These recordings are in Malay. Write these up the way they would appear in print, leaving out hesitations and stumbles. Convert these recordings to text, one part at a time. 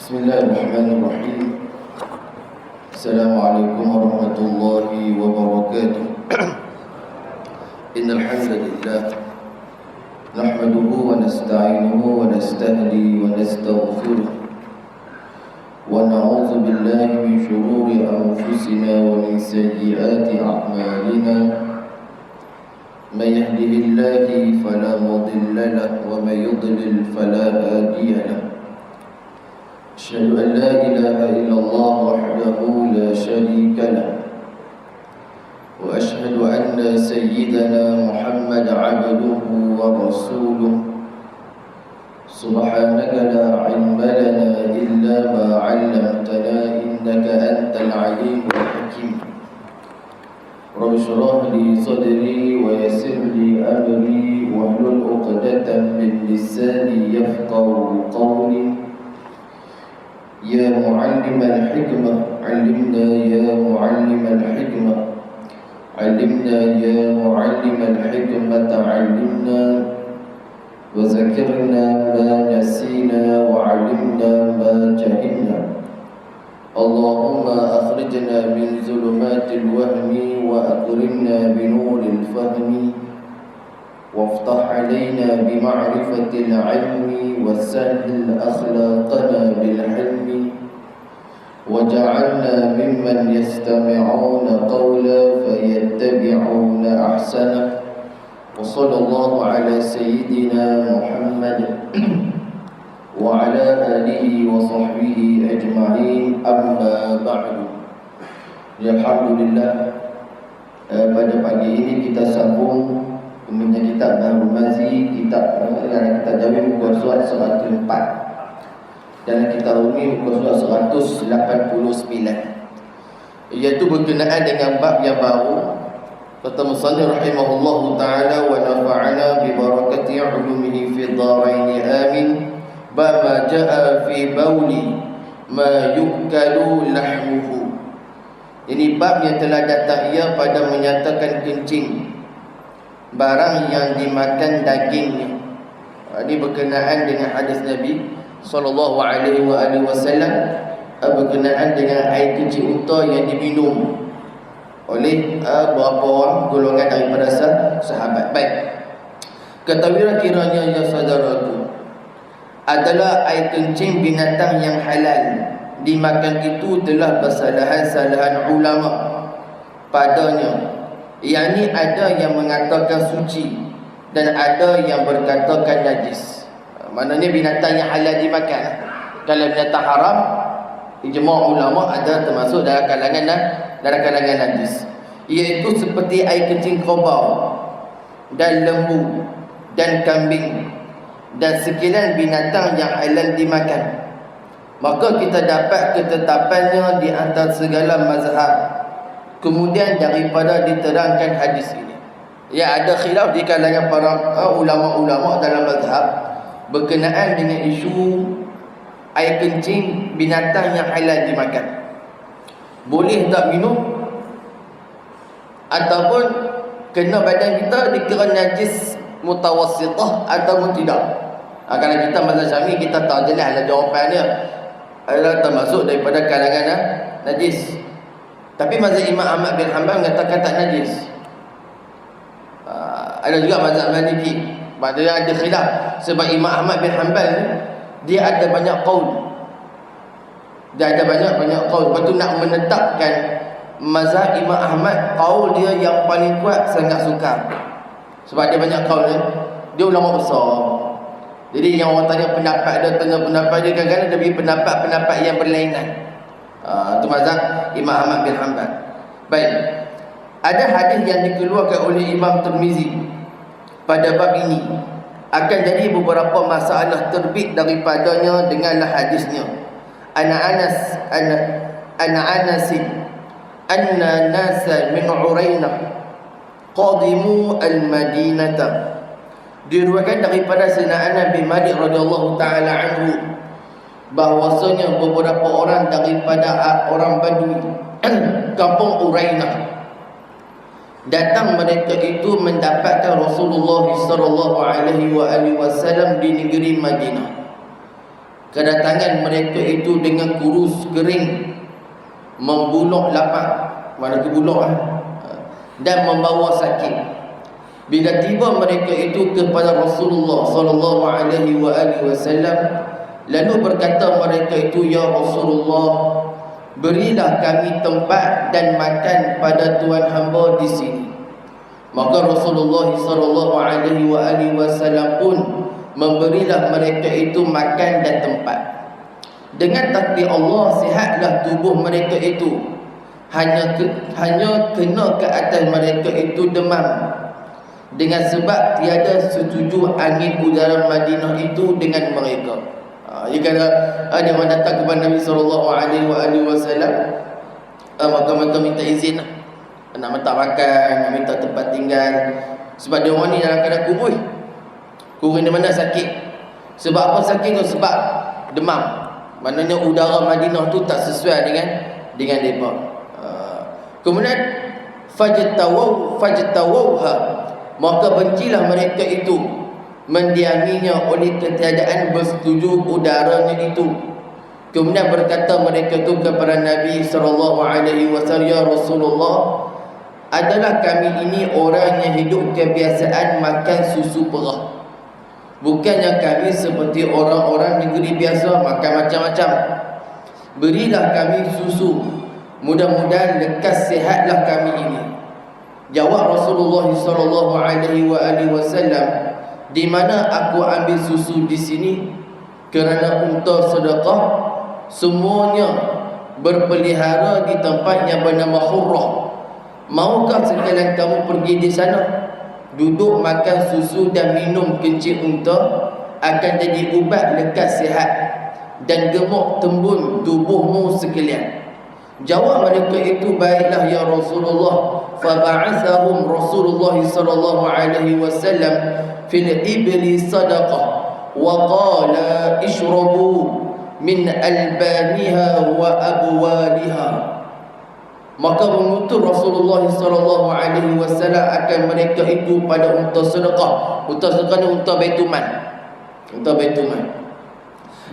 Bismillahirrahmanirrahim. Assalamualaikum warahmatullahi wabarakatuh. Innal hamdalillah nahmaduhu wa nasta'inuhu wa nastahdi wa nastaghfiruh wa na'udzu billahi min shururi anfusina wa min sayyiati a'malina. Man yahdihillahu fala mudilla lahu wa man yudlil fala hadiya lahu. أشهد أن لا إله إلا الله وحده لا شريك له وأشهد أن سيدنا محمد عبده ورسوله سبحانك لا علم لنا إلا ما علمتنا إنك أنت العليم الحكيم رب اشرح لي صدري ويسر لي أمري واحلل عقدة من لساني يفقهوا قولي يا معلم الحكمة علمنا يا معلم الحكمة علمنا يا معلم الحكمة علمنا وذكرنا ما نسينا وعلمنا ما جهلنا اللهم أخرجنا من ظلمات الوهم وأكرمنا بنور الفهم وافتح علينا بمعرفة العلم وسهل أخلاقنا بالحلم وجعلنا ممن يستمعون قولا فيتبعون أحسنه وصلى الله على سيدنا محمد وعلى آله وصحبه أجمعين أما بعد. الحمد لله. Pada pagi ini kita sambung Kemudian kitab Bahrul Mazi, kitab Jawi muka surat 104 dan kitab Rumi muka surat 189, iaitu berkenaan dengan bab yang baru. Kata musannif rahimahullahu ta'ala wa nafa'ana bi barakati ulumihi fi dharaini amin. Bab ma ja'a fi bauli ma yukalu lahmuhu. Ini bab yang telah datang ia pada menyatakan kencing barang yang dimakan dagingnya. Ini berkenaan dengan hadis Nabi sallallahu alaihi wasallam berkenaan dengan air kencing unta yang diminum oleh beberapa orang golongan daripada sahabat. Baik. Ketahuilah kiranya ya saudaraku, adalah air kencing binatang yang halal dimakan itu telah bersalahan-salahan ulama padanya. Yang ni ada yang mengatakan suci dan ada yang berkatakan najis. Maknanya binatang yang halal dimakan. Kalau binatang haram, ijma' ulama ada termasuk dalam kalangan najis. Iaitu seperti air kencing kerbau dan lembu dan kambing dan sekalian binatang yang halal dimakan. Maka kita dapat ketetapannya di antara segala mazhab. Kemudian daripada diterangkan hadis ini, ya ada khilaf di kalangan para ulama-ulama dalam mazhab berkenaan dengan isu air kencing binatang yang halal dimakan. Boleh tak minum ataupun kena badan kita dikira najis mutawassithah ataupun tidak. Kalau kita mazhab Syafi'i, kita tak jelas jawapannya adalah termasuk daripada kalangan najis. Tapi mazhab Imam Ahmad bin Hanbal mengatakan tak najis. Ada juga mazhab Maliki. Maksudnya ada khilaf. Sebab Imam Ahmad bin Hanbal ni, dia ada banyak qaul. Dia ada banyak qaul. Lepas tu nak menetapkan mazhab Imam Ahmad, qaul dia yang paling kuat sangat sukar. Sebab dia banyak qaul ni. Dia ulama besar. Jadi yang orang tanya pendapat dia, tanya pendapat dia, kadang-kadang dia bagi pendapat-pendapat yang berlainan. Itu mazhab Imam Ahmad bin Hanbal. Baik. Ada hadis yang dikeluarkan oleh Imam Tirmizi pada bab ini. Akan jadi beberapa masalah terbit daripadanya denganlah hadisnya. Ana Anas anna nasa min Urainah qadimu al-Madinata. Diriwayatkan daripada Sayyidina Anas bin Malik radhiyallahu taala anhu bahwasanya beberapa orang daripada orang Badui kampung Urainah datang mereka itu mendapatkan Rasulullah sallallahu alaihi wasallam di negeri Madinah. kedatangan mereka itu dengan kurus kering, membulok lapak, mana ke bulok dan membawa sakit. Bila tiba mereka itu kepada Rasulullah sallallahu alaihi wasallam, lalu berkata mereka itu, ya Rasulullah, berilah kami tempat dan makan pada tuan hamba di sini. Maka Rasulullah sallallahu alaihi wasallam pun memberilah mereka itu makan dan tempat. Dengan takdir Allah, sihatlah tubuh mereka itu. Hanya kena ke atas mereka itu demam, dengan sebab tiada setuju angin udara Madinah itu dengan mereka. Jika ada orang datang kepada Nabi sallallahu alaihi wasallam, maka mereka minta izin nak minta makan, nak minta tempat tinggal. Sebab dia orang ni dalam keadaan kubur. Kubur di mana sakit. Sebab apa sakit tu? Sebab demam. Maknanya udara Madinah tu tak sesuai dengan mereka. Kemudian fajtawauha, maka bencilah mereka itu mendiaminya oleh ketiadaan bersetuju udaranya itu. Kemudian berkata mereka itu kepada Nabi sallallahu alaihi wasallam, ya Rasulullah, adalah kami ini orang yang hidup kebiasaan makan susu perah. Bukannya kami seperti orang-orang negeri biasa makan macam-macam. Berilah kami susu, mudah-mudahan lekas sihatlah kami ini. Jawab Rasulullah sallallahu alaihi wasallam, di mana aku ambil susu di sini? Kerana unta sedekah semuanya berpelihara di tempat yang bernama Hurrah. Maukah sekalian kamu pergi di sana, duduk makan susu dan minum kencing unta, akan jadi ubat lekas sihat dan gemuk tembun tubuhmu sekalian. Jawab mereka itu, baiklah ya Rasulullah. Faba'athahum Rasulullah sallallahu alaihi wasallam fil ibli sadaqah wa qala ishrabu min albaniha wa abwaliha. Maka mengutus Rasulullah sallallahu alaihi wasallam akan mereka itu pada unta sedekah. Unta sedekah ni unta Baituman. Unta Baituman.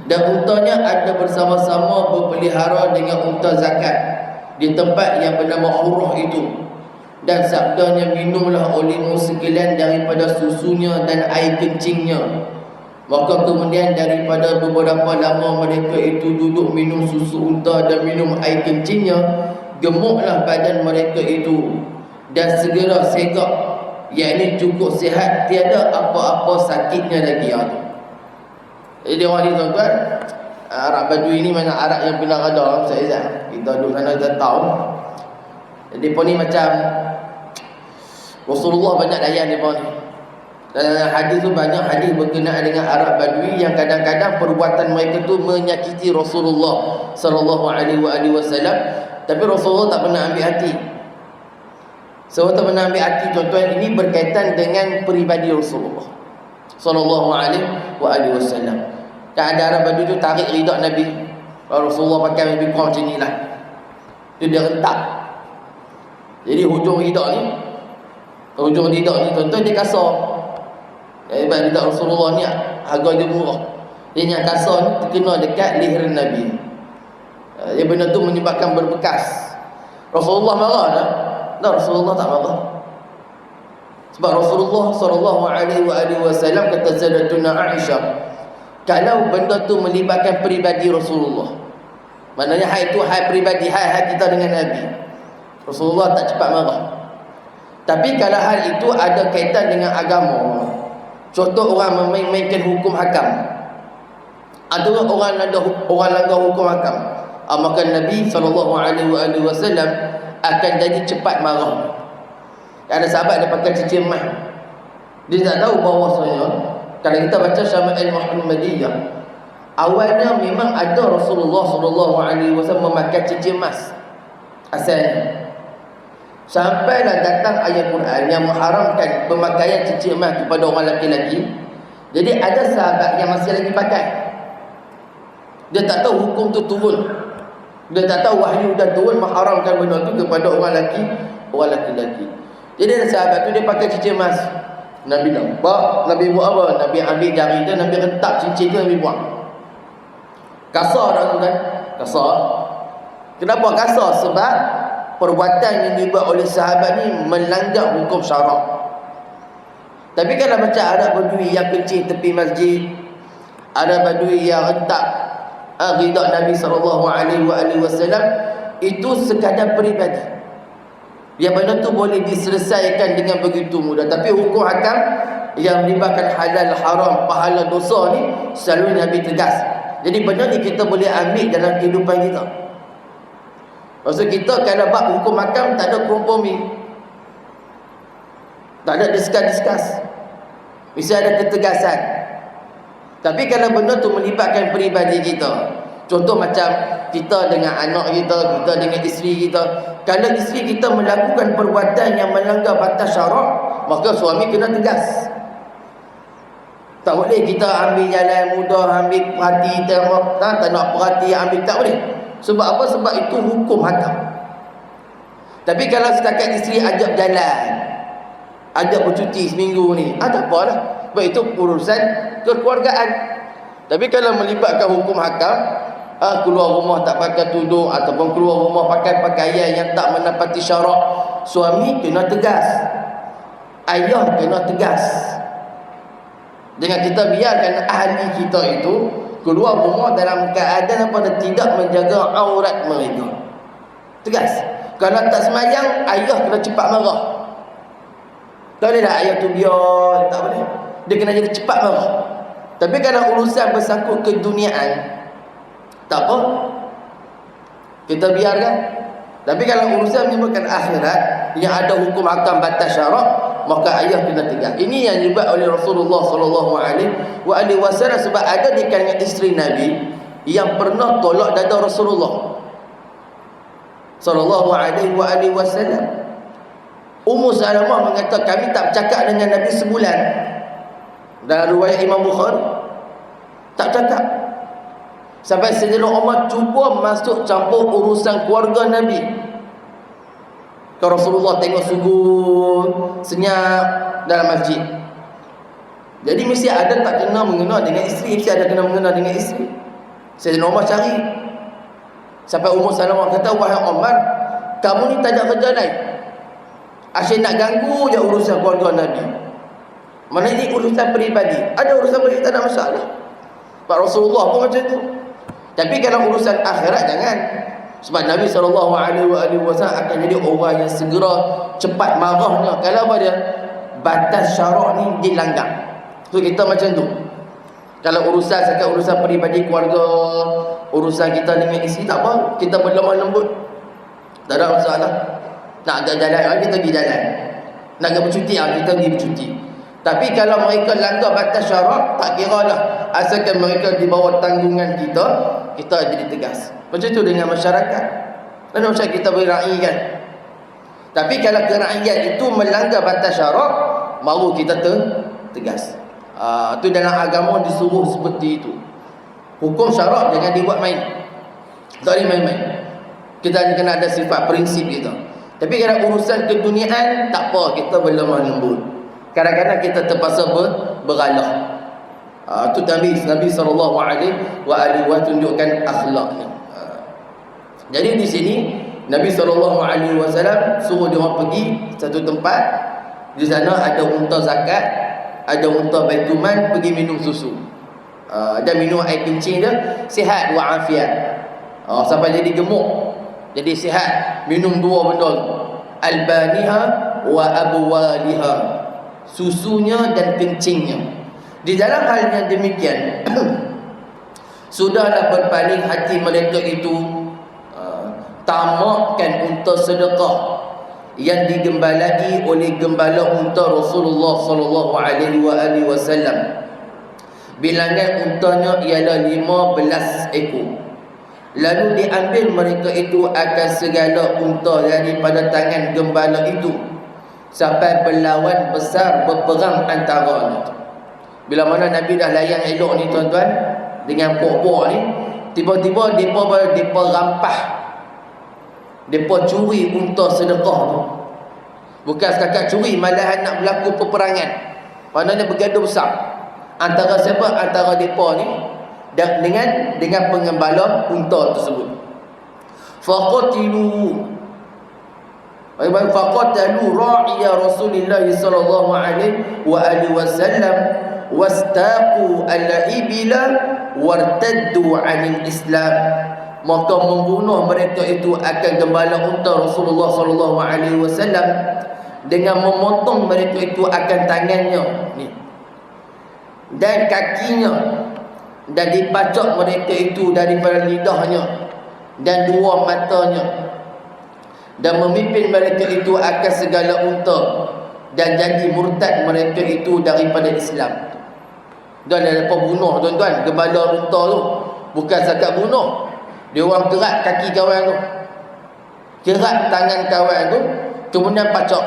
Dan untanya ada bersama-sama berpelihara dengan unta zakat di tempat yang bernama Hurrah itu. Dan sabdanya, minumlah olehmu sekalian daripada susunya dan air kencingnya. Maka kemudian daripada beberapa lama mereka itu duduk minum susu unta dan minum air kencingnya, gemuklah badan mereka itu dan segera segak, yakni cukup sihat, tiada apa-apa sakitnya lagi. Jadi orang ni tuan-tuan, Arab Badui ni mana Arab yang pernah ada Ustaz. Kita duduk sana kita tahu. Jadi mereka ni macam Rasulullah banyak layan mereka ni. Dan hadis tu banyak hadis berkenaan dengan Arab Badui yang kadang-kadang perbuatan mereka tu menyakiti Rasulullah sallallahu alaihi wasallam, tapi Rasulullah tak pernah ambil hati. Sebab tak pernah ambil hati tuan-tuan, ini berkaitan dengan peribadi Rasulullah sallallahu alaihi wasallam. Dan ada Arab Badui tu tarik ridak Nabi. Kalau Rasulullah pakai lebih kurang macam inilah, dia rentak. Jadi hujung ridak ni tuan-tuan dia kasar. Sebab ridak Rasulullah ni harga dia murah. Dia yang kasar ni terkena dekat leher Nabi. Dia benda tu menyebabkan berbekas. Rasulullah marah tak? Tak, Rasulullah tak marah. Sebab Rasulullah sallallahu alaihi wasallam kata Sayyidatuna Aisyah, kalau benda tu melibatkan peribadi Rasulullah, maknanya hal itu hal peribadi, hal kita dengan Nabi, Rasulullah tak cepat marah. Tapi kalau hal itu ada kaitan dengan agama, contoh orang memainkan hukum hakam, ada orang langgar hukum hakam, maka Nabi sallallahu alaihi wasallam akan jadi cepat marah. Ada sahabat dia pakai cincin emas. Dia tak tahu bahawasanya kalau kita baca Syama'il Muhammadiyah, awalnya memang ada Rasulullah sallallahu alaihi wasallam memakai cincin emas asalnya. Sampailah datang ayat Quran yang mengharamkan pemakaian cincin emas kepada orang lelaki. Jadi ada sahabat yang masih lagi pakai. Dia tak tahu hukum tu turun. Dia tak tahu wahyu dah turun mengharamkan benda tu kepada orang lelaki. Jadi ada sahabat tu dia pakai cincin emas. Nabi nampak, Nabi buat apa? Nabi ambil jari dia, Nabi rentak cincin tu, Nabi buang. Kasar tak tuan? Kasar. Kenapa kasar? Sebab perbuatan yang dibuat oleh sahabat ni melanggar hukum syarak. Tapi kalau macam ada badui yang kencing tepi masjid, ada badui yang hentak ridha Nabi SAW, itu sekadar peribadi. Yang benda tu boleh diselesaikan dengan begitu mudah. Tapi hukum hakam yang melibatkan halal, haram, pahala, dosa ni selalu Nabi tegas. Jadi benda ni kita boleh ambil dalam kehidupan kita. Maksud kita kalau bab hukum hakam tak ada kompromi, tak ada diskus. Mesti ada ketegasan. Tapi kalau benda tu melibatkan peribadi kita, contoh macam kita dengan anak kita, kita dengan isteri kita. Kalau isteri kita melakukan perbuatan yang melanggar batas syarak, maka suami kena tegas. Tak boleh kita ambil jalan mudah, ambil perhati, tak nak perhati, ambil, tak boleh. Sebab apa? Sebab itu hukum hakam. Tapi kalau setakat isteri ajak jalan, ajak bercuti seminggu ni, tak apalah. Sebab itu urusan kekeluargaan. Tapi kalau melibatkan hukum hakam, keluar rumah tak pakai tudung, ataupun keluar rumah pakai pakaian yang tak menepati syarak, suami kena tegas, ayah kena tegas. Jangan kita biarkan ahli kita itu keluar rumah dalam keadaan apa, tidak menjaga aurat mereka. Tegas. Kalau tak semayang, ayah kena cepat marah. Tak boleh dah ayah tu biar, tak boleh. Dia kena jadi cepat marah. Tapi kalau urusan bersangkut keduniaan, tak apa, kita biarkan. Tapi kalau urusan menyebabkan akhirat yang ada hukum hakam batas syarak, maka ayah kena tegas. Ini yang dibuat oleh Rasulullah SAW. Sebab ada di kalangan isteri Nabi yang pernah tolak dada Rasulullah SAW. Ummu Salamah mengatakan, kami tak bercakap dengan Nabi sebulan. Dalam riwayat Imam Bukhari, tak cakap. Sampai Sayyidina Umar cuba masuk campur urusan keluarga Nabi. Kalau Rasulullah tengok sujud senyap dalam masjid, jadi mesti ada tak kena mengena dengan isteri, mesti ada kena mengena dengan isteri. Sayyidina Umar cari. Sampai Ummu Salamah kata, wahai Umar, kamu ni tak ada kerja lain, asyik nak ganggu je urusan keluarga Nabi. Mana ini urusan peribadi. Ada urusan peribadi tak ada masalah. Pak Rasulullah pun macam tu. Tapi kalau urusan akhirat jangan. Sebab Nabi SAW akan jadi orang yang segera cepat marahnya kalau apa dia, batas syarak ni dilanggar. So kita macam tu. Kalau urusan sekat urusan peribadi keluarga, urusan kita dengan isteri, tak apa, kita berlemah lembut, tak ada masalah. Nak agak jalan, kita pergi jalan. Nak agak bercuti, kita pergi bercuti. Tapi kalau mereka langgar batas syarak, tak kira lah, asalkan mereka di bawah tanggungan kita, kita jadi tegas. Macam tu dengan masyarakat. Mana masyarakat kita beraih kan. Tapi kalau kerakyat itu melanggar batas syarak, baru kita tegas. Itu dalam agama disuruh seperti itu. Hukum syarak jangan dibuat main. Tak boleh main-main. Kita kena ada sifat prinsip kita. Tapi kalau urusan keduniaan, tak apa, kita berlemah lembut. Kadang-kadang kita terpaksa beralah. Itu Nabi SAW tunjukkan akhlaknya. Jadi di sini Nabi SAW suruh dia orang pergi satu tempat. Di sana ada unta zakat, ada unta baituman, pergi minum susu. Dan minum air kencing dia, sihat wa'afiat. Sampai jadi gemuk, jadi sihat. Minum dua benda, albaniha wa abwaliha, susunya dan kencingnya. Di dalam hal yang demikian, sudahlah berpaling hati mereka itu tamakkan unta sedekah yang digembalai oleh gembala unta Rasulullah SAW. Bilangan untanya ialah 15 ekor. Lalu diambil mereka itu akan segala unta daripada tangan gembala itu, sampai berlawan besar berperang antaranya. Bila mana Nabi dah layan elok ni tuan-tuan, dengan pok-pok ni, tiba-tiba mereka rampah, mereka curi unta sedekah tu. Bukan setakat curi, malahan nak berlaku peperangan. Maknanya bergaduh besar. Antara siapa? Antara mereka ni dan dengan pengembala unta tersebut. Faqatilu ra'iya Rasulullah sallallahu alaihi wasallam wastaqu al-ibila wartaddu 'anil Islam. Maka membunuh mereka itu akan gembala unta Rasulullah sallallahu alaihi wasallam dengan memotong mereka itu akan tangannya ni dan kakinya, dan dipacak mereka itu daripada lidahnya dan dua matanya, dan memimpin mereka itu akan segala unta, dan jadi murtad mereka itu daripada Islam. Dan ada pembunuh tuan-tuan, gembala unta tu bukan sahaja bunuh, dia orang kerat kaki kawan tu, kerat tangan kawan tu, kemudian pacak.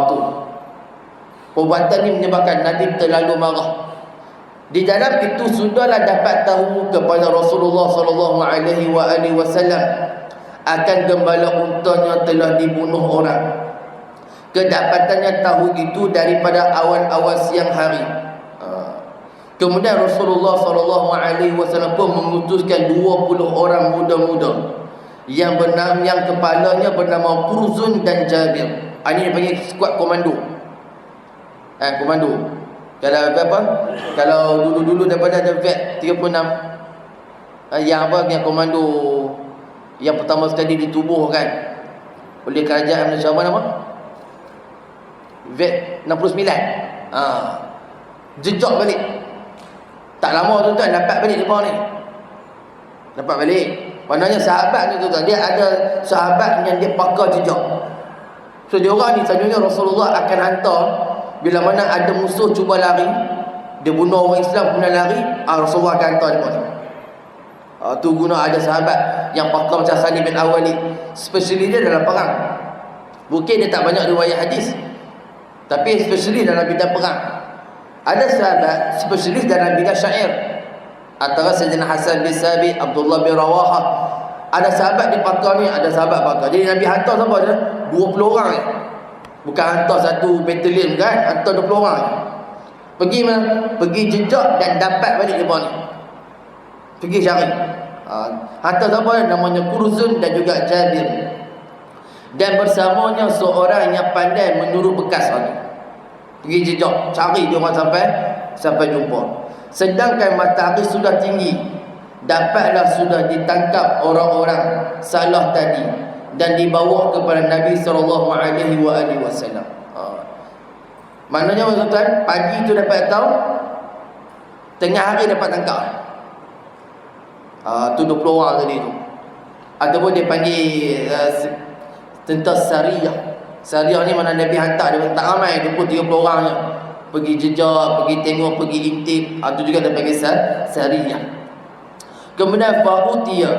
Tu perbuatan ni menyebabkan Nabi terlalu marah. Di dalam itu sudahlah dapat tahu kepada Rasulullah sallallahu alaihi wasallam akan gembala untanya telah dibunuh orang. Kedapatannya tahu itu daripada awal-awal siang hari. Kemudian Rasulullah sallallahu alaihi wasallam pun mengutuskan 20 orang muda-muda yang kepalanya bernama Kurzun dan Jabir. Ini dipanggil skuad komando. Komando. Kalau apa? Kalau dulu-dulu daripada ada vet 36 yang komando yang pertama sekali ditubuhkan oleh kerajaan Malaysia, apa nama? Vet 69. Jejak balik. Tak lama tuan-tuan dapat balik depa ni. Dapat balik. Maknanya sahabat ni tuan-tuan, dia ada sahabat yang dia pakar jejak. So dia orang ni sebenarnya Rasulullah akan hantar bila mana ada musuh cuba lari, dia bunuh orang Islam kemudian lari, Rasulullah akan hantar dia ni. Tu guna ada sahabat yang pakar macam Salim bin Awali, especially dia dalam perang. Mungkin dia tak banyak riwayat hadis, tapi especially dalam bidang perang. Ada sahabat spesialis dalam bidang syair, antara Sayyidina Hasan bin Sabit, Abdullah bin Rawahah. Ada sahabat di pakar ni, ada sahabat pakar. Jadi Nabi hantar siapa je? 20 orang ni. Bukan hantar satu batalion kan, hantar 20 orang ni. Pergi mana? Pergi jejak dan dapat balik depa ni. Pergi cari. Hantar siapa ni? Namanya Kurzun dan juga Jabir. Dan bersamanya seorang yang pandai menyuruh bekas lagi. Pergi jejak, cari dia orang sampai jumpa. Sedangkan matahari sudah tinggi, dapatlah sudah ditangkap orang-orang salah tadi dan dibawa kepada Nabi sallallahu alaihi wasallam. Maknanya tuan-tuan, pagi tu dapat tahu, tengah hari dapat tangkap. Tu 20 orang tadi tu. Ataupun dia panggil tentang Sariyah. Sariyah ni mana Nabi hantar, dia tak ramai, 20-30 orang je. Pergi jejak, pergi tengok, pergi intip. Itu juga dia panggil Sariyah. Kemudian fa'utiya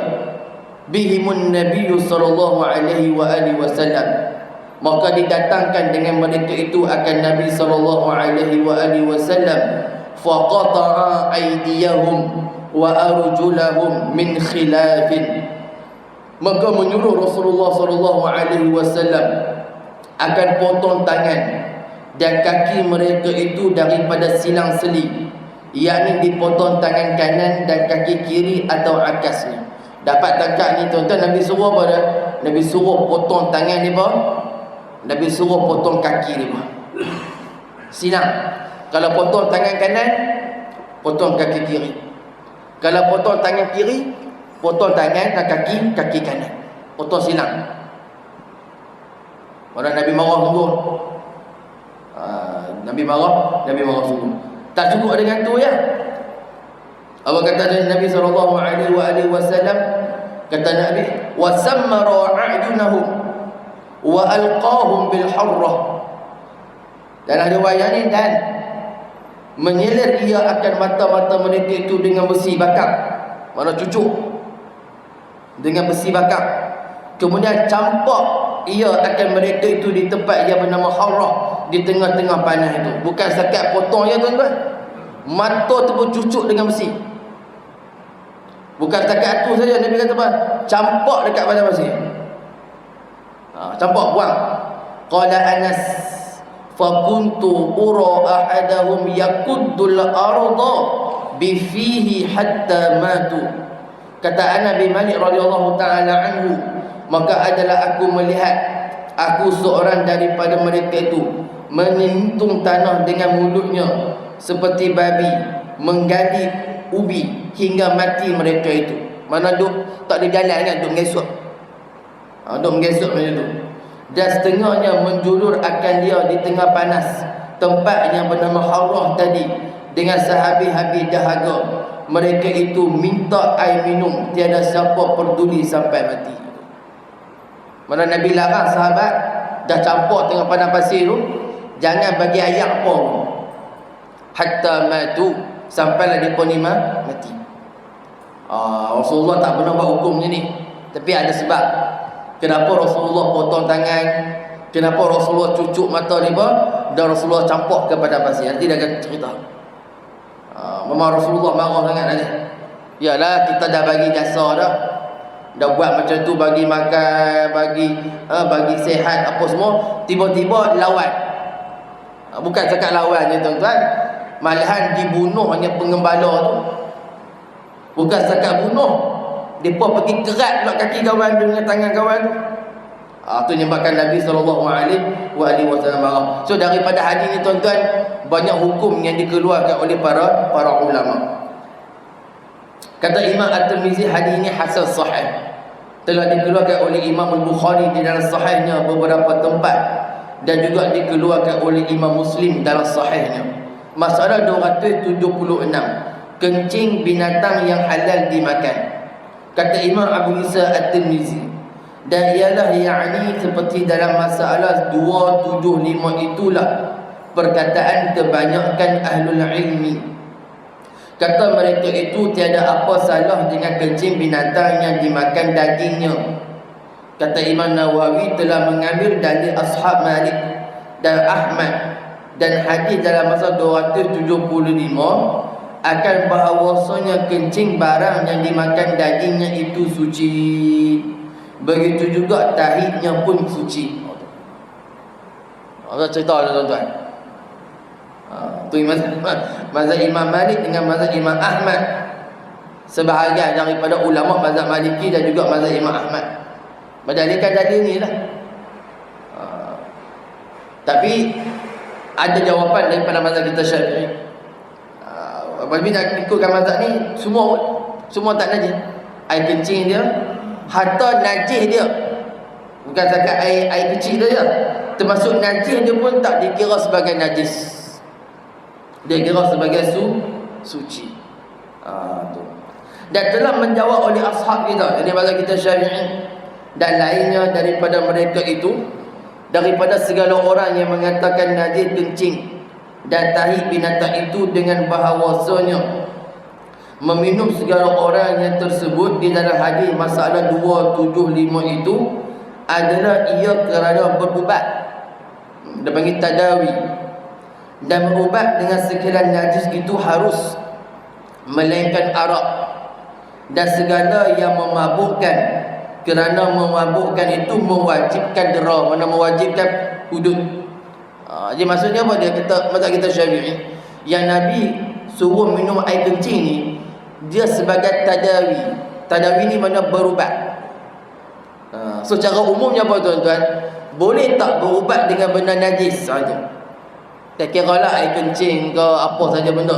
bihimun Nabi sallallahu alaihi wasallam. Maka didatangkan dengan mereka itu akan Nabi sallallahu alaihi wasallam. Faqata'a aydiyahum wa arjulahum min khilafin. Maka menyuruh Rasulullah sallallahu alaihi wasallam akan potong tangan dan kaki mereka itu daripada silang seli, yakni dipotong tangan kanan dan kaki kiri atau akasnya. Dapat tangkap ni tuan-tuan, Nabi suruh apa dah? Nabi suruh potong tangan ni apa? Nabi suruh potong kaki ni apa? Silang. Kalau potong tangan kanan, potong kaki kiri. Kalau potong tangan kiri, potong tangan dan kaki kanan. Potong silang. Orang Nabi marah sungguh. Nabi marah sungguh. Tak cukup dengan tu ya. Apa kata Nabi sallallahu alaihi wasallam? Kata Nabi, "Wa sammara a'yunahum wa alqahum bil harrah." Dalam riwayat ni, dan menyelir ia akan mata-mata mereka itu dengan besi bakar. Mana cucuk dengan besi bakar. Kemudian campak ia akan mereka itu di tempat yang bernama Harrah, di tengah-tengah panas itu. Bukan setakat potong je tuan-tuan, mata tu pun cucuk dengan besi. Bukan setakat tu saja, Nabi kata apa? Campak dekat pada besi. Campak, buang. Qala Anas, fa kuntu ura ahadahum yakuddul arda bifihi hatta matu. Kata Anas bin Malik radhiyallahu taala anhu, maka adalah aku melihat aku seorang daripada mereka itu menyentuh tanah dengan mulutnya seperti babi menggali ubi hingga mati mereka itu. Mana duk tak ada jalan kan, duk mengesut. Duk mengesut macam tu. Dan setengahnya menjulur akan dia di tengah panas tempat yang bernama Harrah tadi dengan sehabis-habis dahaga. Mereka itu minta air minum, tiada siapa peduli sampai mati. Mana Nabi larang sahabat dah campur tengah padang pasir tu, jangan bagi air apa hatta matu, sampailah depa ni mati. Rasulullah tak pernah buat hukum macam ni, tapi ada sebab kenapa Rasulullah potong tangan, kenapa Rasulullah cucuk mata depa dan Rasulullah campur ke padang pasir. Nanti dia akan cerita. Memang Rasulullah marah sangat nanti. Yalah, kita dah bagi jasa dah buat macam tu, bagi makan, bagi sihat apa semua, tiba-tiba lawan. Bukan cakap lawan je tuan-tuan, malahan dibunuhnya pengembala tu. Bukan cakap bunuh, depa pergi kerat pula kaki kawan dengan tangan kawan tu. Tu menyebabkan Nabi SAW marah. So daripada hadis ni tuan-tuan, banyak hukum yang dikeluarkan oleh para ulama. Kata Imam At-Tirmizi, hadis ini hasan sahih. Telah dikeluarkan oleh Imam Al-Bukhari di dalam sahihnya beberapa tempat, dan juga dikeluarkan oleh Imam Muslim dalam sahihnya. Masalah 276, kencing binatang yang halal dimakan. Kata Imam Abu Isa At-Tirmizi, dan ialah yakni seperti dalam masalah 275 itulah perkataan kebanyakan ahlul ilmi. Kata mereka itu tiada apa salah dengan kencing binatang yang dimakan dagingnya. Kata Imam Nawawi telah mengambil dalil ashab Malik dan Ahmad dan hadis dalam masa 275 akan bahawasanya kencing barang yang dimakan dagingnya itu suci. Begitu juga tahidnya pun suci. Apa cerita tuan-tuan? Tu mazhab Imam Malik dengan mazhab Imam Ahmad. Sebahagian daripada ulama mazhab Maliki dan juga mazhab Imam Ahmad berdalilkan dalil ni lah. Tapi ada jawapan daripada mazhab kita Syafi'i. Apabila nak ikutkan mazhab ni, semua tak najis. Air kencing dia, hatta najis dia, bukan cakap air kecil dia, termasuk najis dia pun tak dikira sebagai najis. Dia kira sebagai suci. Tu. Dan telah menjawab oleh ashab kita, ini mazhab kita Syafi'i dan lainnya daripada mereka itu, daripada segala orang yang mengatakan najis kencing dan tahid binatang itu dengan bahawasanya meminum segala orang yang tersebut di dalam hadis masalah 275 itu adalah ia kerana berubat. Dia panggil tadawi. Dan berubat dengan sekalian najis itu harus melainkan arak dan segala yang memabukkan, kerana memabukkan itu mewajibkan dera, mana mewajibkan hudud. Jadi maksudnya apa? Dia kata mazhab kita Syafi'i, yang Nabi suruh minum air kencing ni, dia sebagai tadawi. Tadawi ni mana berubat. So cara umumnya apa tuan-tuan? Boleh tak berubat dengan benda najis saja? Tak kira lah air kencing ke apa saja benda.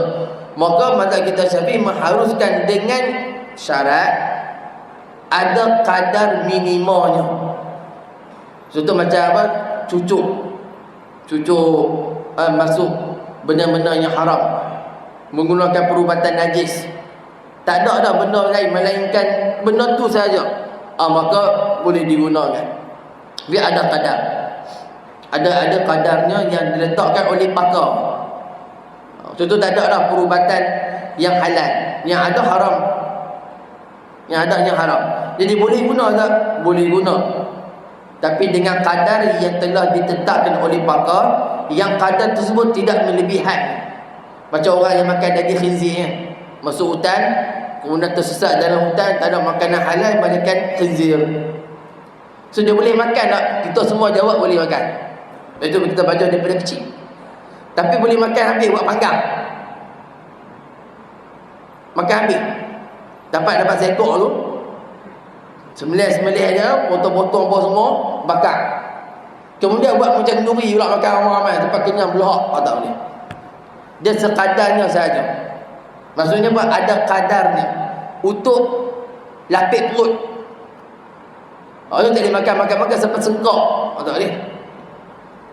Maka mazhab kita Syafi'i mengharuskan dengan syarat ada kadar minimanya. Contoh macam apa? Cucuk masuk benda-benda yang haram, menggunakan perubatan najis. Tak ada dah benda lain melainkan benda tu saja. Maka boleh digunakan. Biar ada kadar. Ada kadarnya yang diletakkan oleh pakar. Contoh tak ada dah perubatan yang halal, yang ada haram. Yang ada yang haram. Jadi boleh guna tak? Boleh guna. Tapi dengan kadar yang telah ditetapkan oleh pakar, yang kadar tersebut tidak melebihi had. Macam orang yang makan daging khinzir, masuk hutan, kemudian tersesat dalam hutan, tak ada makanan halal melainkan khinzir. So dia boleh makan tak? Kita semua jawab boleh makan. Itu kita baca daripada kecil. Tapi boleh makan habis buat panggang. makan habis. Dapat seekor tu, sembelih dia, potong-potong apa semua, bakar. Kemudian buat macam kenduri pula makan ramai-ramai, tempat kenyang belahak, tak boleh. Dia sekadarnya sahaja. Maksudnya apa? Ada kadarnya untuk lapik perut. Orang tak boleh makan sampai sengkok, tak boleh.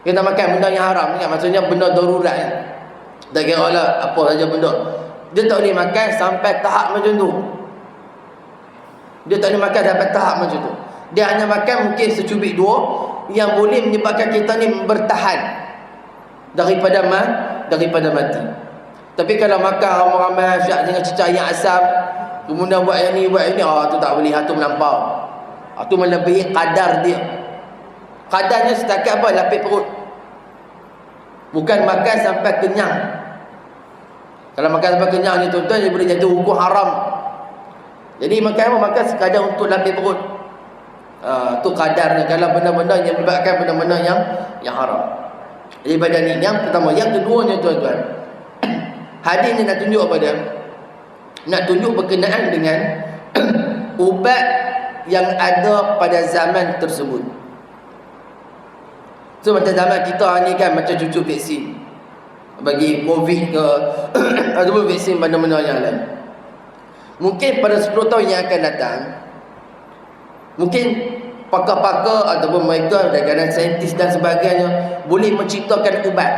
Kita makan benda yang haram ni, maksudnya benda darurat ya. Tak kira lah apa saja benda. Dia tak boleh makan sampai tahap macam tu. Dia tak boleh makan sampai tahap macam tu. Dia hanya makan mungkin secubit dua yang boleh menyebabkan kita ni bertahan daripada mati. Tapi kalau makan ramai-ramai syak dengan cecah yang asam, kemudian buat yang ni, tu tak boleh, tu melampau. Tu melebihi kadar dia. Kadarnya setakat apa? Lapik perut. Bukan makan sampai kenyang. Kalau makan sampai kenyang ni tuan-tuan, dia boleh jatuh hukum haram. Jadi makan apa? Makan sekadar untuk lapik perut. Tu kadarnya. Kalau benda-benda yang menyebabkan benda-benda yang haram. Jadi pada ni yang pertama. Yang keduanya tuan-tuan, hadis ni nak tunjuk apa dia? Nak tunjuk berkenaan dengan ubat yang ada pada zaman tersebut. So macam zaman kita ni kan, macam cucuk vaksin bagi COVID ke ataupun vaksin benda-benda yang lain. Mungkin pada 10 tahun yang akan datang, mungkin pakar-pakar ataupun mereka dan saintis dan sebagainya boleh menciptakan ubat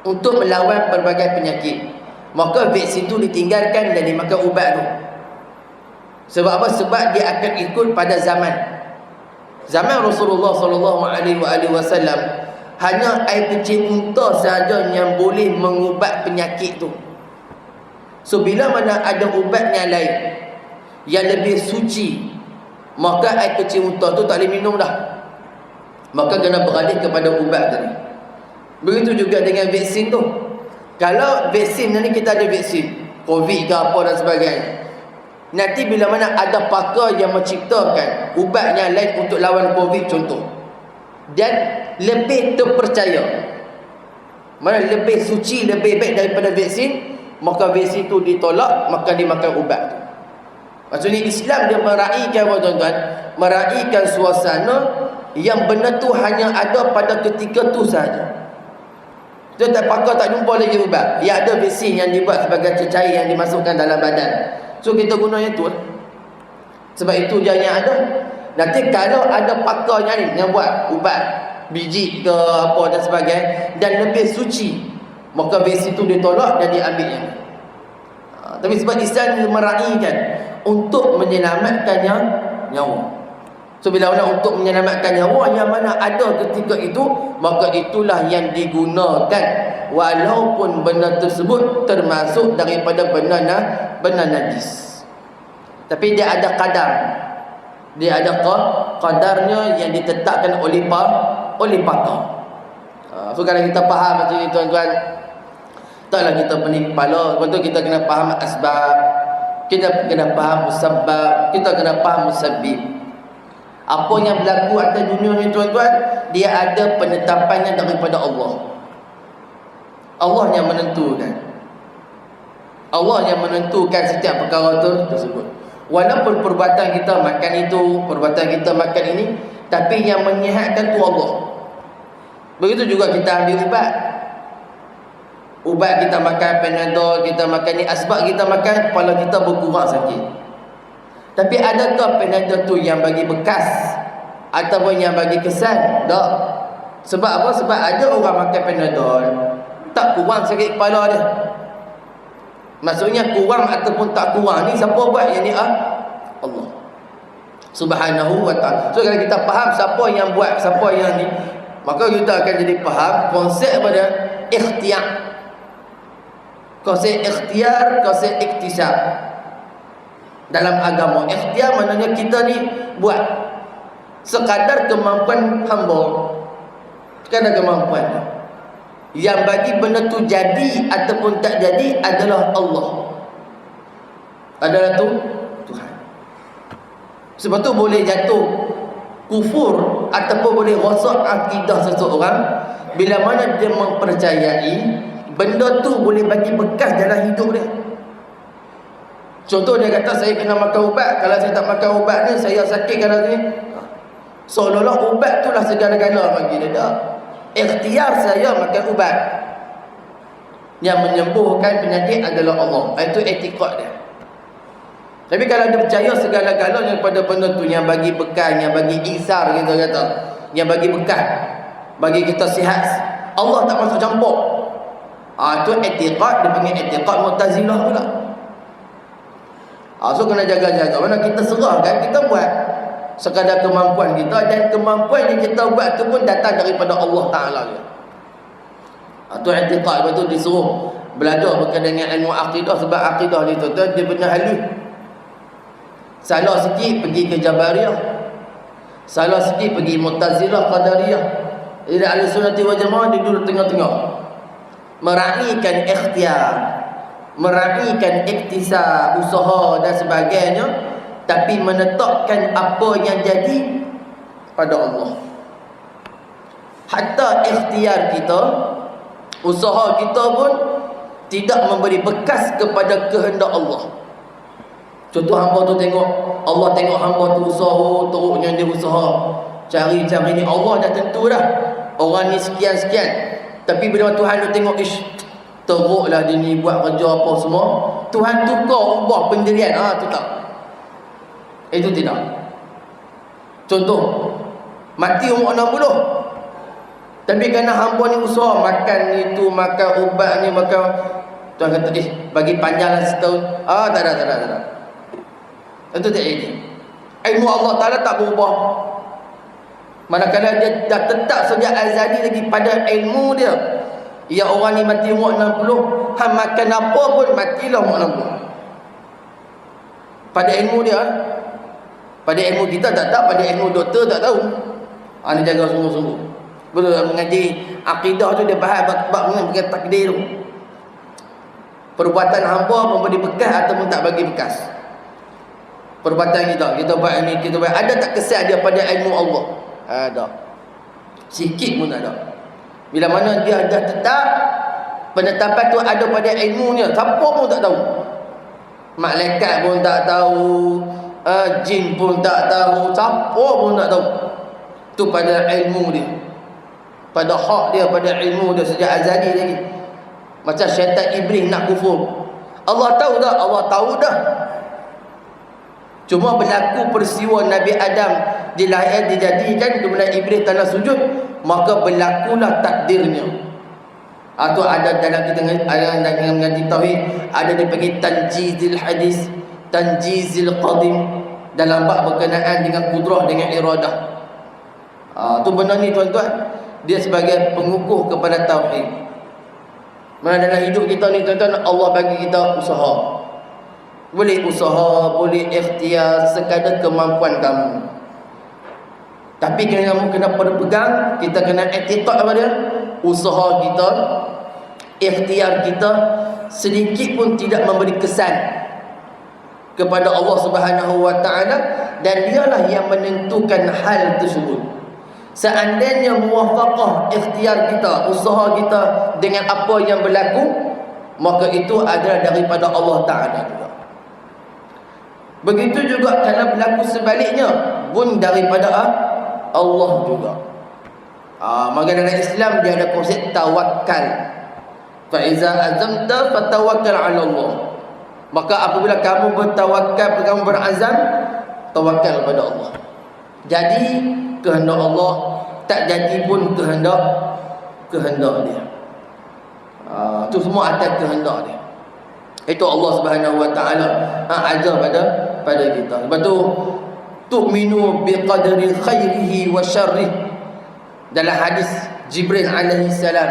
untuk melawan pelbagai penyakit. Maka vaksin tu ditinggalkan dan dimakan ubat tu. Sebab apa? Sebab dia akan ikut pada zaman Rasulullah SAW. Hanya air kencing unta sahaja yang boleh mengubat penyakit tu. So bila mana ada ubat yang lain yang lebih suci, maka air kencing unta tu tak boleh minum dah. Maka kena beralih kepada ubat tadi. Begitu juga dengan vaksin tu. Kalau vaksin ni, kita ada vaksin COVID ke apa dan sebagainya, nanti bila mana ada pakar yang menciptakan ubat yang lain untuk lawan COVID contoh, dan lebih terpercaya, mana lebih suci, lebih baik daripada vaksin, maka vaksin tu ditolak, maka dimakan ubat tu. Maksudnya Islam dia meraihkan apa tuan-tuan? Meraihkan suasana yang benda tu hanya ada pada ketika tu sahaja. Dia tak pakar tak jumpa lagi ubat. Dia ada vaksin yang dibuat sebagai cecair yang dimasukkan dalam badan. So kita guna yang tu. Sebab itu je yang ada. Nanti kalau ada pakar yang buat ubat biji ke apa dan sebagainya dan lebih suci, maka vaksin tu ditolak dan diambil yang tapi sebab Islam meraihkan untuk menyelamatkan nyawa. So bila mana untuk menyelamatkan nyawa yang mana ada ketika itu, maka itulah yang digunakan walaupun benda tersebut termasuk daripada benda najis. Tapi dia ada kadar. Dia ada kadarnya yang ditetapkan oleh pakar. So kalau kita faham macam ni tuan-tuan, taklah kita pening kepala. Lepas tu kita kena faham asbab, kita kena faham musabbab, kita kena faham musabbib. Apa yang berlaku atas dunia ni tuan-tuan, dia ada penetapannya daripada Allah. Allah yang menentukan. Allah yang menentukan setiap perkara tersebut. Walaupun perbuatan kita makan itu, perbuatan kita makan ini, tapi yang menyihatkan tu Allah. Begitu juga kita ambil ubat. Ubat kita makan Panadol, kita makan ni, asbab kita makan, kepala kita berkurang sakit. Tapi adakah Panadol tu yang bagi bekas ataupun yang bagi kesan? Tak. Sebab apa? Sebab ada orang makan Panadol tak kurang sakit kepala dia. Maksudnya kurang ataupun tak kurang ni siapa buat yang ni? Allah Subhanahu wa ta'ala. So kalau kita faham siapa yang buat, siapa yang ni, maka kita akan jadi faham konsep pada ikhtiar. Konsep ikhtiar, konsep iktisab dalam agama. Ikhtiar maknanya kita ni buat sekadar kemampuan hamba, sekadar kemampuan. Yang bagi benda tu jadi ataupun tak jadi adalah Allah. Adalah tu Tuhan. Sebab tu boleh jatuh kufur ataupun boleh rosak akidah seseorang bila mana dia mempercayai benda tu boleh bagi bekas dalam hidup dia. Contoh dia kata saya kena makan ubat, kalau saya tak makan ubat ni saya sakit kalau ni. Seolah-olah ubat tu lah segala-gala bagi dia. Tak. Ikhtiar saya makan ubat. Yang menyembuhkan penyakit adalah Allah. Itu etikad dia. Tapi kalau dia percaya segala-galanya kepada benda tu, yang bagi bekal, yang bagi isar kita kata, yang bagi bekal, bagi kita sihat, Allah tak masuk campur. Itu etikad, dia panggil etikad Mu'tazilah pula. So kena jaga-jaga. Mana kita serahkan, kita buat sekadar kemampuan kita, dan kemampuan yang kita buat tu pun datang daripada Allah Ta'ala. Itu etikad. Lepas tu disuruh belajar berkaitan dengan ilmu akidah, sebab akidah ni tu dia benar halus. Salah sikit pergi ke Jabariyah, salah sikit pergi Mu'tazilah, Qadariyah. Jadi Ahlussunnah wal Jamaah dia duduk tengah-tengah, meraihkan ikhtiar, meraihkan iktisab, usaha dan sebagainya, tapi menetapkan apa yang jadi pada Allah. Hatta ikhtiar kita, usaha kita pun tidak memberi bekas kepada kehendak Allah. Contoh hamba tu tengok, Allah tengok hamba tu usaha, teruknya dia usaha, cari-cari ni, Allah dah tentu dah orang ni sekian-sekian. Tapi bila Tuhan tu tengok, teruklah dia ni buat kerja apa semua, Tuhan tukar ubah pendirian. Tu tak. Itu tidak. Contoh, mati umur 60, tapi kerana hamba ni usaha makan itu, makan ubat ni, makan, Tuhan kata bagi panjanglah setahun. Tak ada. Itu tak jadi. Ilmu Allah Ta'ala tak berubah. Manakala dia dah tetap sejak azali lagi pada ilmu dia. Ya, orang ni mati umur 60, makan apa pun matilah umur 60. Pada ilmu dia. Pada ilmu kita tak tahu, pada ilmu doktor tak tahu. Dia jaga sungguh-sungguh. Betul, mengaji akidah tu dia bahas bab mengenai takdir tu. Perbuatan hamba memberi bekas ataupun tak bagi bekas. Perbuatan kita buat ini, kita buat, ada tak kesan dia pada ilmu Allah? Ada. Sikit pun ada. Bila mana dia dah tetap, penetapan tu ada pada ilmunya, siapa pun tak tahu. Malaikat pun tak tahu, jin pun tak tahu, siapa pun tak tahu. Tu pada ilmu dia, pada hak dia, pada ilmu dia sejak azali lagi. Macam syaitan iblis nak kufur, Allah tahu dah, Allah tahu dah. Cuma berlaku peristiwa Nabi Adam dilahir, dijadikan, kemudian iblis tanah sujud, maka berlakulah takdirnya. Atau ada dalam kita dengan mengaji tauhid, ada dipanggil tanjizil hadis, tanjizil qadim, dalam bab berkenaan dengan kudrah, dengan iradah. Tu benda ni tuan-tuan, dia sebagai pengukuh kepada tauhid. Mana dalam hidup kita ni tuan-tuan, Allah bagi kita usaha. Boleh usaha, boleh ikhtiar sekadar kemampuan kamu. Tapi kamu kena berpegang, kita kena i'tiqad kepada usaha kita, ikhtiar kita sedikit pun tidak memberi kesan kepada Allah Subhanahu wa taala, dan dialah yang menentukan hal tersebut. Seandainya muwafaqah ikhtiar kita, usaha kita dengan apa yang berlaku, maka itu adalah daripada Allah Ta'ala juga. Begitu juga kalau berlaku sebaliknya, pun daripada Allah juga. Maka dalam Islam dia ada konsep tawakal. Fa iza azamta fatawakkal 'ala Allah. Maka apabila kamu bertawakal, kamu berazam, tawakal kepada Allah. Jadi kehendak Allah, tak jadi pun kehendak dia. Itu semua atas kehendak dia. Itu Allah Subhanahu wa taala ajar pada kita. Lepas tu tu'minu biqadri khairihi wa syarrih. Dalam hadis Jibril alaihi salam,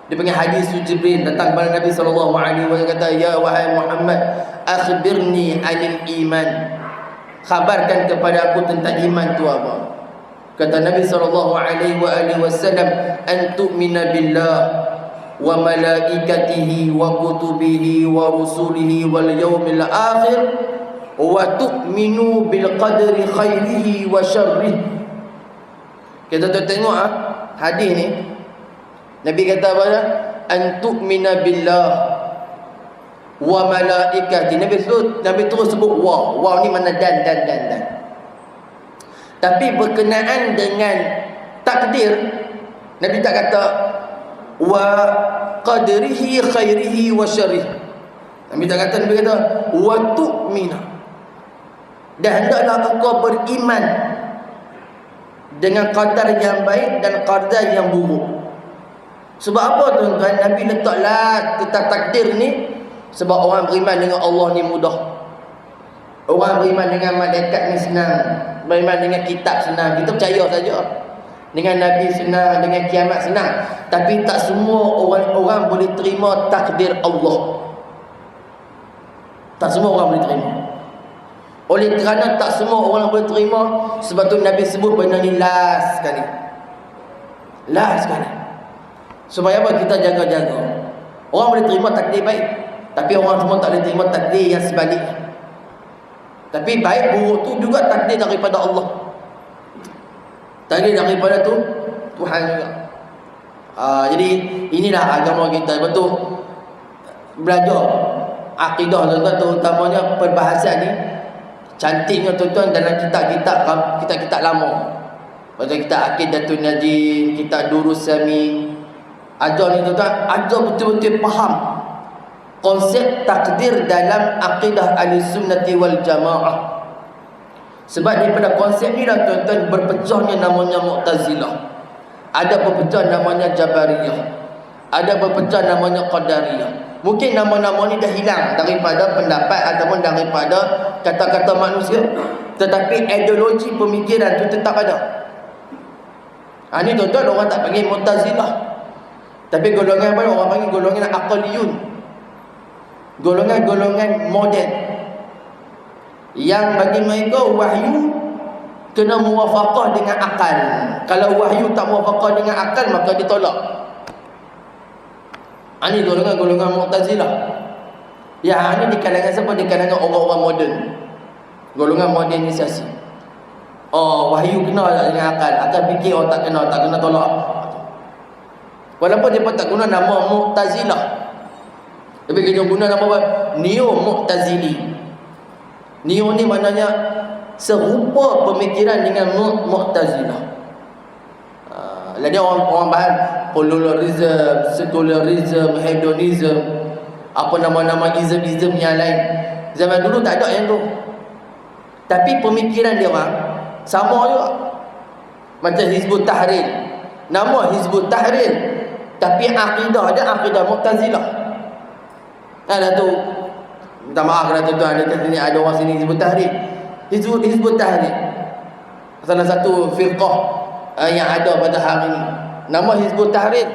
dia panggil hadis Jibril, datang kepada Nabi sallallahu alaihi wasallam, kata, ya wahai Muhammad, akhbirni 'anil iman. Khabarkan kepada aku tentang iman tu apa. Kata Nabi sallallahu alaihi wasallam, an tu'mina billah wa malaikatihi wa kutubihi wa rusulihi wal yaumil akhir wa tu'minu bil qadri khairihi wa syarrih. Kita tengok hadis ni, Nabi kata apa? An tu'mina billah. wa malaikati. Nabi terus sebut wa. Wa ni mana dan. Tapi berkenaan dengan takdir, Nabi tak kata wa qadrihi khairihi wa syarrihi. Nabi tak kata, Nabi kata wa tu'mina. Dan hendaklah engkau beriman dengan qadar yang baik dan qadar yang buruk. Sebab apa tuan-tuan? Nabi letaklah tentang takdir ni sebab orang beriman dengan Allah ni mudah. Orang beriman dengan malaikat ni senang, beriman dengan kitab senang. Kita percaya saja. Dengan Nabi senang, dengan kiamat senang. Tapi tak semua orang boleh terima takdir Allah. Tak semua orang boleh terima. Oleh kerana tak semua orang boleh terima, sebab tu Nabi sebut benda ni last sekali. Last sekali. Supaya apa? Kita jaga-jaga. Orang boleh terima takdir baik, tapi orang semua tak boleh terima takdir yang sebaliknya. Tapi baik buruk tu juga takdir daripada Allah. Takdir daripada tu Tuhan juga. Jadi inilah agama kita. Betul belajar akidah tuan-tuan, terutamanya perbahasan ni cantiknya tuan-tuan dalam kitab-kitab lama. Macam kitab Aqidatun Najim, kitab Durus Samin. Ajar ni tuan-tuan, ajar betul-betul faham konsep takdir dalam akidah Ahlussunnah wal Jamaah. Sebab daripada konsep ni lah tuan-tuan berpecahnya namanya Mu'tazilah. Ada berpecah namanya Jabariyah. Ada berpecah namanya Qadariyah. Mungkin nama-nama ni dah hilang daripada pendapat ataupun daripada kata-kata manusia, tetapi ideologi pemikiran tu tetap ada. Ni tuan-tuan orang tak panggil Mu'tazilah, tapi golongan apa? Orang panggil golongan aqliyun. Golongan-golongan moden yang bagi mereka wahyu kena muwafaqah dengan akal. Kalau wahyu tak muwafaqah dengan akal, maka ditolak. Ini golongan-golongan Mu'tazilah. Ya, ini di kalangan siapa? Di kalangan orang-orang moden. Golongan modernisasi. Wahyu kena dengan akal. Akal fikir tak kena tolak. Walaupun dia pun tak guna nama Mu'tazilah, tapi dia guna nama apa? Neo Mu'tazili. Neo ni maknanya serupa pemikiran dengan Mu'tazilah. Jadi orang bahas pluralism, secularism, hedonism, apa nama-nama ism yang lain. Zaman dulu tak ada yang tu. Tapi pemikiran dia orang sama juga. Macam Hizbut Tahrir. Nama Hizbut Tahrir, tapi akidah dia akidah Mu'tazilah. Ada tu. Minta maaf kalau tuan-tuan ada kat sini ada orang sini Hizbut Tahrir. Hizbut Tahrir salah satu firqah yang ada pada hari ini. Nama Hizbut Tahrir,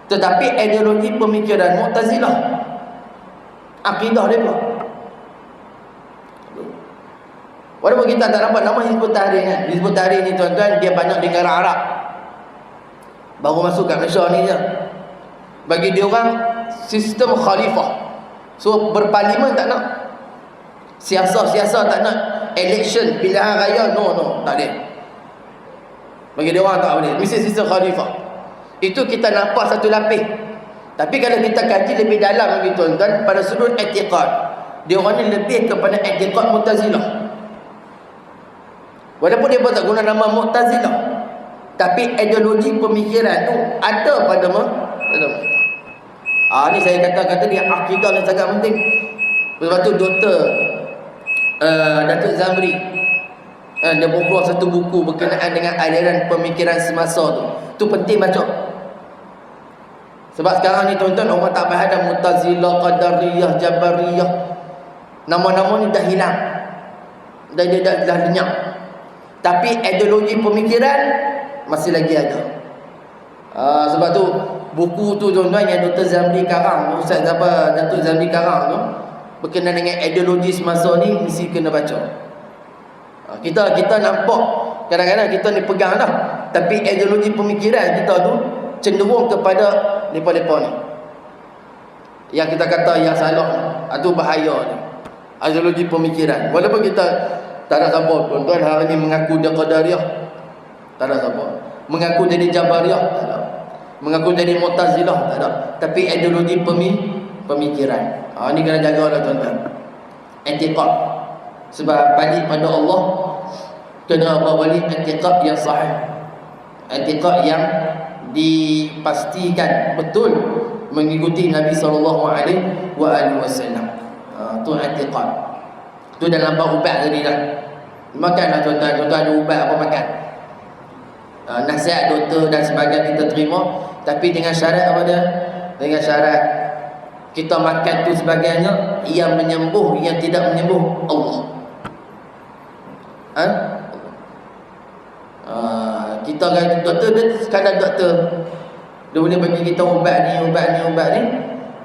tetapi ideologi pemikiran Mu'tazilah. Akidah dia pula. Walaupun kita tak dapat nama Hizbut Tahrir kan. Hizbut Tahrir ni tuan-tuan, dia banyak di negara Arab. Baru masuk kat Malaysia ni je. Bagi dia orang sistem khalifah. So berparlimen tak nak. Siasat tak nak. Election, pilihan raya, no, tak boleh. Bagi dia orang tak boleh. Mesti sistem khalifah. Itu kita nampak satu lapis. Tapi kalau kita kaji lebih dalam lagi tuan-tuan, pada sudut i'tiqad, dia orang ni lebih kepada i'tiqad Mu'tazilah. Walaupun dia pun tak guna nama Mu'tazilah, tapi ideologi pemikiran tu ada pada mereka. Ni saya kata dia akidah yang sangat penting. Sebab tu Datuk Zamri dia buat satu buku berkenaan dengan aliran pemikiran semasa tu. Tu penting baca. Sebab sekarang ni tuan-tuan orang tak faham dah Mu'tazilah, Qadariyah, Jabariyah. Nama-nama ni dah hilang. Dah lenyap. Tapi ideologi pemikiran masih lagi ada. Sebab tu buku tu tuan-tuan yang Dr. Zamri karang, Ustaz Datuk Zamri karang tu, berkenaan dengan ideologi semasa ni mesti kena baca. Kita nampak kadang-kadang kita ni pegang dah, tapi ideologi pemikiran kita tu cenderung kepada lepa-lepa ni. Yang kita kata yang salah ni, itu bahaya ni. Ideologi pemikiran. Walaupun kita tak ada siapa tuan-tuan hari ni mengaku dia Qadariyah, tak ada siapa. Mengaku jadi Jabariyah, tak ada. Mengaku jadi Mu'tazilah, tak ada. Tapi ideologi pemikiran. Ni kena jaga lah tuan-tuan. I'tiqad. Sebab balik pada Allah kena berbalik i'tiqad yang sahih. I'tiqad yang dipastikan betul mengikuti Nabi SAW. Tu i'tiqad. Tu dalam bab ubat tadi dah. Makanlah tuan-tuan, tuan-tuan ada ubat apa makan. Nasihat doktor dan sebagainya kita terima, tapi dengan syarat apa dia? Dengan syarat kita makan tu sebagainya yang menyembuh, yang tidak menyembuh Allah. Kita kan doktor dia sekadar doktor, dia boleh bagi kita ubat ni,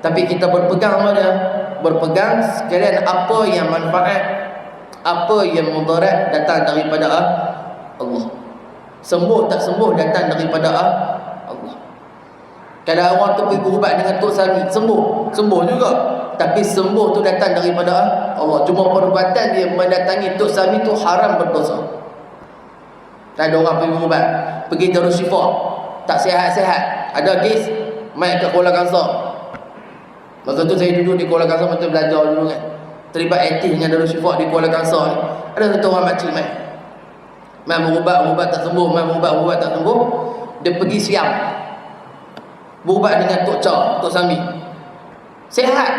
tapi kita berpegang sama dia. Berpegang sekalian apa yang manfaat, apa yang mudarat datang daripada Allah. Sembuh tak sembuh datang daripada Allah. Kalau orang tu pergi berubat dengan Tok Sami, sembuh juga, tapi sembuh tu datang daripada Allah. Cuma perubatan dia mendatangi Tok Sami tu haram, berdosa. Tak ada orang pergi berubat, pergi Darul Syifa, tak sihat-sihat, ada kes mai ke Kuala Kangsar. Masa tu saya duduk di Kuala Kangsar, betul belajar dulu kan, terlibat aktif dengan Darul Syifa di Kuala Kangsar ni. Ada satu orang makcik mai berubat tak sembuh, berubat tak sembuh. Dia pergi Siam berubat dengan Tok Cha, Tok Sami, sihat.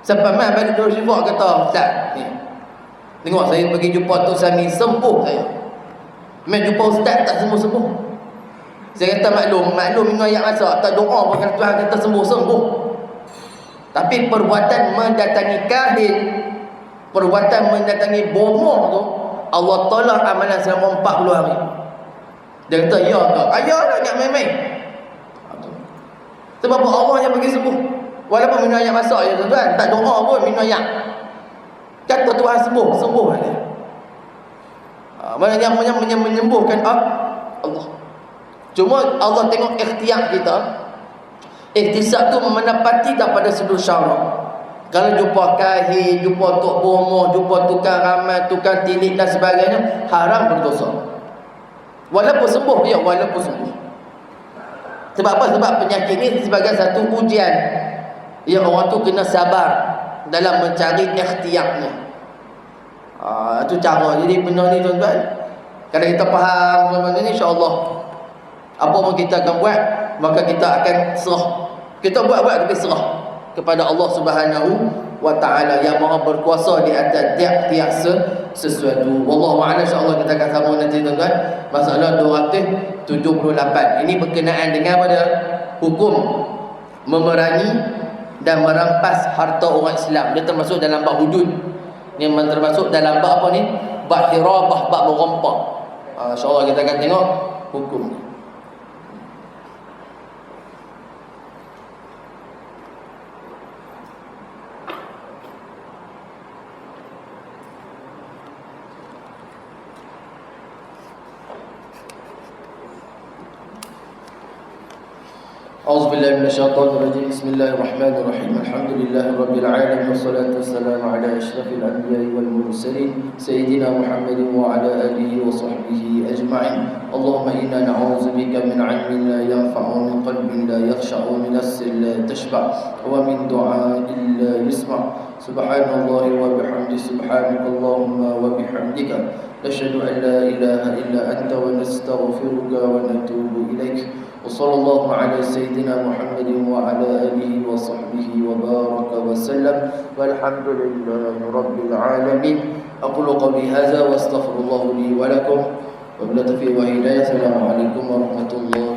Sampai mai balik Darul Syifa kata, "Ustaz, ni tengok saya pergi jumpa Tok Sami, sembuh saya. Mai jumpa ustaz tak sembuh-sembuh." Saya kata maklum minum ayat masak, tak doa pun kalau Tuhan kata sembuh. Tapi perbuatan mendatangi kahin, perbuatan mendatangi bomoh tu, Allah tolak amalan selama 40 hari. Dia kata, ya tak? Ayah nak ingat main-main. Sebab Allah yang bagi sembuh. Walaupun minum ayat masak je tuan-tuan, tak doa pun minum ayat. Kata Tuhan sembuh saja. Mana yang menyembuhkan Allah. Cuma Allah tengok ikhtiar kita. Ihtisab tu menepati daripada sudut syarak. Kalau jumpa kahin, jumpa tok bomoh, jumpa tukang ramal, tukang tilik dan sebagainya, haram, berdosa. Walaupun sembuh, ya, walaupun sembuh. Sebab apa? Sebab penyakit ni sebagai satu ujian yang orang tu kena sabar dalam mencari ikhtiarnya. Itu cara. Jadi benda ni tuan-tuan, kalau kita faham benda ni, insya-Allah apa pun kita akan buat, maka kita akan serah. Kita buat tapi serah kepada Allah Subhanahu wa taala yang Maha berkuasa di atas tiap-tiap sesuatu. Wallahu a'lam. Insya-Allah kita akan sambung nanti tuan-tuan. Masalah 278. Ini berkenaan dengan pada hukum memerangi dan merampas harta orang Islam. Dia termasuk dalam bab hudud. Ini termasuk dalam bab apa ni? Bab hirabah, bab merampas. Insya-Allah kita akan tengok hukum ni. أعوذ بالله من الشيطان الرجيم. بسم الله الرحمن الرحيم. الحمد لله رب العالمين والصلاة والسلام على أشرف الأنبياء والمرسلين سيدنا محمد وعلى آله وصحبه أجمعين. اللهم إنا نعوذ بك من علم لا ينفع ومن قلب لا يخشع ومن نفس لا تشبع ومن دعاء لا يسمع. سبحان الله وبحمده سبحانك اللهم وبحمدك نشهد أن لا إله إلا أنت ونستغفرك ونتوب إليك. وصلى الله على سيدنا محمد وعلى آله وصحبه وبارك وسلم والحمد لله رب العالمين. أقول قولي هذا واستغفر الله لي ولكم وبالتوفيق وهداية. السلام عليكم ورحمة الله